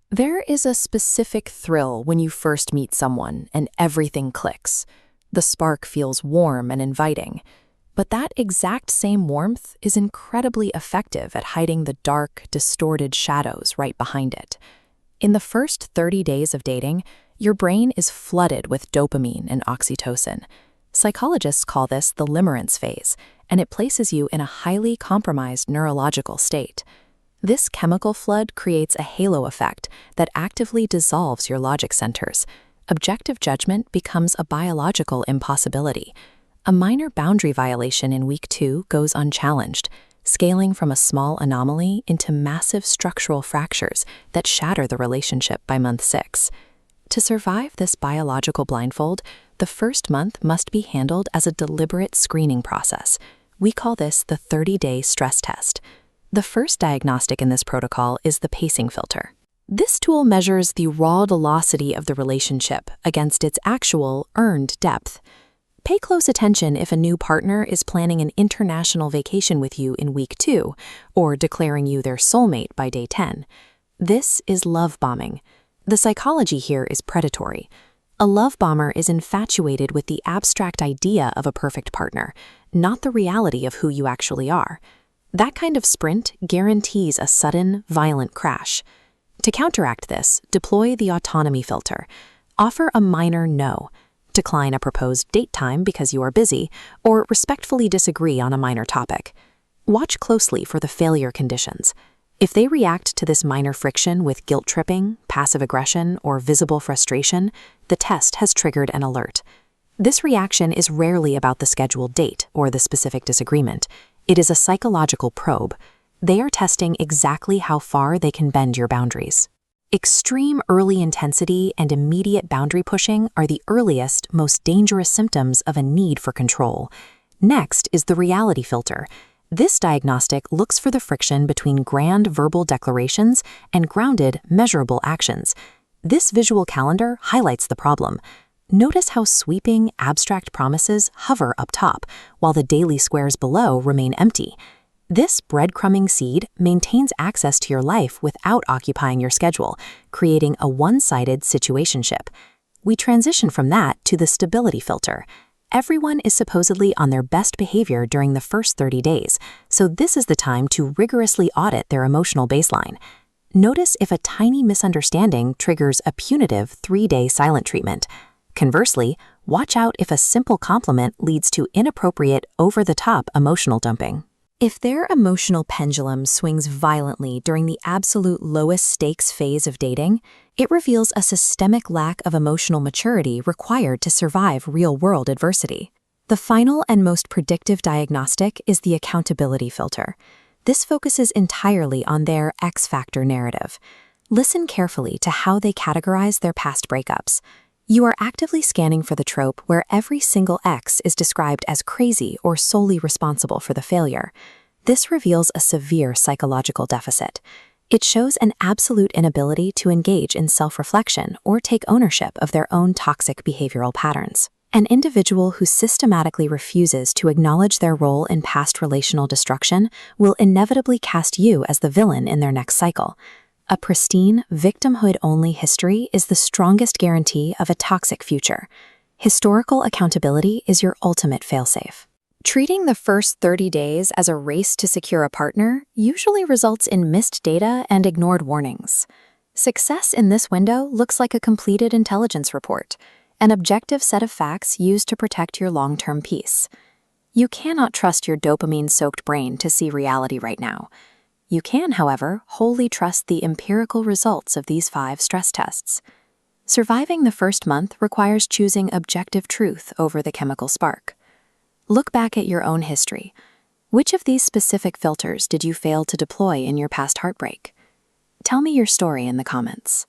There is a specific thrill when you first meet someone and everything clicks. The spark feels warm and inviting. But that exact same warmth is incredibly effective at hiding the dark, distorted shadows right behind it. In the first 30 days of dating, your brain is flooded with dopamine and oxytocin. Psychologists call this the limerence phase, and it places you in a highly compromised neurological state. This chemical flood creates a halo effect that actively dissolves your logic centers. Objective judgment becomes a biological impossibility. A minor boundary violation in week 2 goes unchallenged, scaling from a small anomaly into massive structural fractures that shatter the relationship by month 6. To survive this biological blindfold, the first month must be handled as a deliberate screening process. We call this the 30-day stress test. The first diagnostic in this protocol is the pacing filter. This tool measures the raw velocity of the relationship against its actual earned depth. Pay close attention if a new partner is planning an international vacation with you in week 2 or declaring you their soulmate by day 10. This is love bombing. The psychology here is predatory. A love bomber is infatuated with the abstract idea of a perfect partner, not the reality of who you actually are. That kind of sprint guarantees a sudden, violent crash. To counteract this, deploy the autonomy filter. Offer a minor no. Decline a proposed date time because you are busy, or respectfully disagree on a minor topic. Watch closely for the failure conditions. If they react to this minor friction with guilt-tripping, passive aggression, or visible frustration, the test has triggered an alert. This reaction is rarely about the scheduled date or the specific disagreement. It is a psychological probe. They are testing exactly how far they can bend your boundaries. Extreme early intensity and immediate boundary pushing are the earliest, most dangerous symptoms of a need for control. Next is the reality filter. This diagnostic looks for the friction between grand verbal declarations and grounded, measurable actions. This visual calendar highlights the problem. Notice how sweeping, abstract promises hover up top, while the daily squares below remain empty. This breadcrumbing seed maintains access to your life without occupying your schedule, creating a one-sided situationship. We transition from that to the stability filter. Everyone is supposedly on their best behavior during the first 30 days, so this is the time to rigorously audit their emotional baseline. Notice if a tiny misunderstanding triggers a punitive 3-day silent treatment. Conversely, watch out if a simple compliment leads to inappropriate, over-the-top emotional dumping. If their emotional pendulum swings violently during the absolute lowest stakes phase of dating, it reveals a systemic lack of emotional maturity required to survive real-world adversity. The final and most predictive diagnostic is the accountability filter. This focuses entirely on their X-factor narrative. Listen carefully to how they categorize their past breakups. You are actively scanning for the trope where every single X is described as crazy or solely responsible for the failure. This reveals a severe psychological deficit. It shows an absolute inability to engage in self-reflection or take ownership of their own toxic behavioral patterns. An individual who systematically refuses to acknowledge their role in past relational destruction will inevitably cast you as the villain in their next cycle. A pristine, victimhood-only history is the strongest guarantee of a toxic future. Historical accountability is your ultimate failsafe. Treating the first 30 days as a race to secure a partner usually results in missed data and ignored warnings. Success in this window looks like a completed intelligence report, an objective set of facts used to protect your long-term peace. You cannot trust your dopamine-soaked brain to see reality right now. You can, however, wholly trust the empirical results of these 5 stress tests. Surviving the first month requires choosing objective truth over the chemical spark. Look back at your own history. Which of these specific filters did you fail to deploy in your past heartbreak? Tell me your story in the comments.